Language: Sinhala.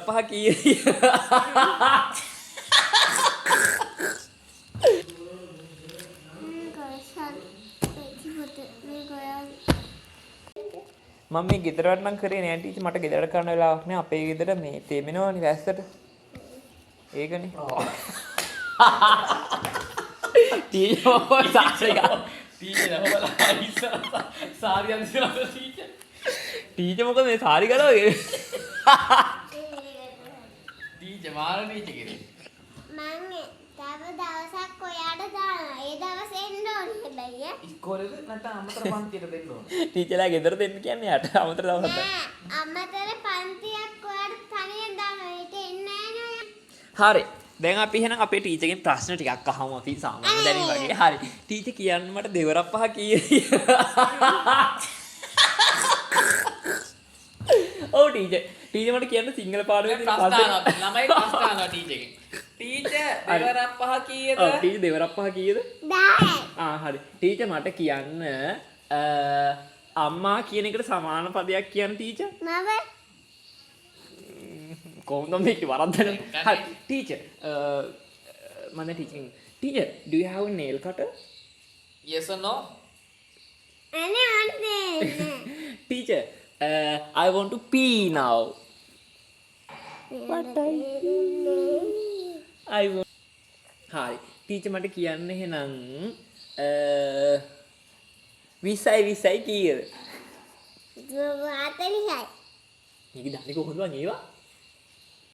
පහ කීයද? මම මේ ගෙදර වැඩ නම් කරේ නෑ ටීචර් මට ගෙදර කරන්න වෙලාවක් නෑ අපේ ගෙදර මේ තෙමෙනවනේ වැස්සට ඒකනේ ටීචර් සාරි අන්තිමට ටීචර් මොකද මේ සාරි ගලවගේ ටීචර් මාර ටීචර් කෙනෙක් මම තව දවසක් ඔයාට දානවා. ඒ දවස් එන්න ඕනේ හැබැයි ඈ. ඉස්කෝලේද නැත්නම් අමතර පන්තියට දෙන්න ඕන. ටීචර්ලා ගෙදර දෙන්න කියන්නේ යට අමතර දවසක්. නෑ අමතර පන්තියක් ඔයාට තනියෙන් දානවා. ඒක එන්නේ නෑ නෝ. හරි. දැන් අපි එහෙනම් අපේ ටීචර්ගෙන් ප්‍රශ්න ටිකක් අහමු අපි සාමාන්‍ය දැනුම වගේ. හරි. ටීචර් කියන්න මට දෙවරක් පහ කීයද? ඔව් ටීචර්. ටීචර් මට කියන්න සිංහල පාඩමේ ප්‍රශ්න අහනවා. ළමයි ප්‍රශ්න අහනවා ටීචර්ගෙන්. ටීචර් දෙවරක් පහ කීයද? ඔව් ටීචර් දෙවරක් පහ කීයද? 10යි. හරි. ටීචර් මට කියන්න අම්මා කියන එකට සමාන පදයක් කියන්න ටීචර්. මම කොහොමද මේක වරද්දන්නේ? හරි. ටීචර් මම teacher do you have a nail cutter? yes or no? අනේ අනේ. Teacher, I want to pee now. What I want. හරි. ටීචර් මට කියන්න එහෙනම් 20යි කීයද? 40යි. මේක දන්නේ කොහොමද මං ඒවා?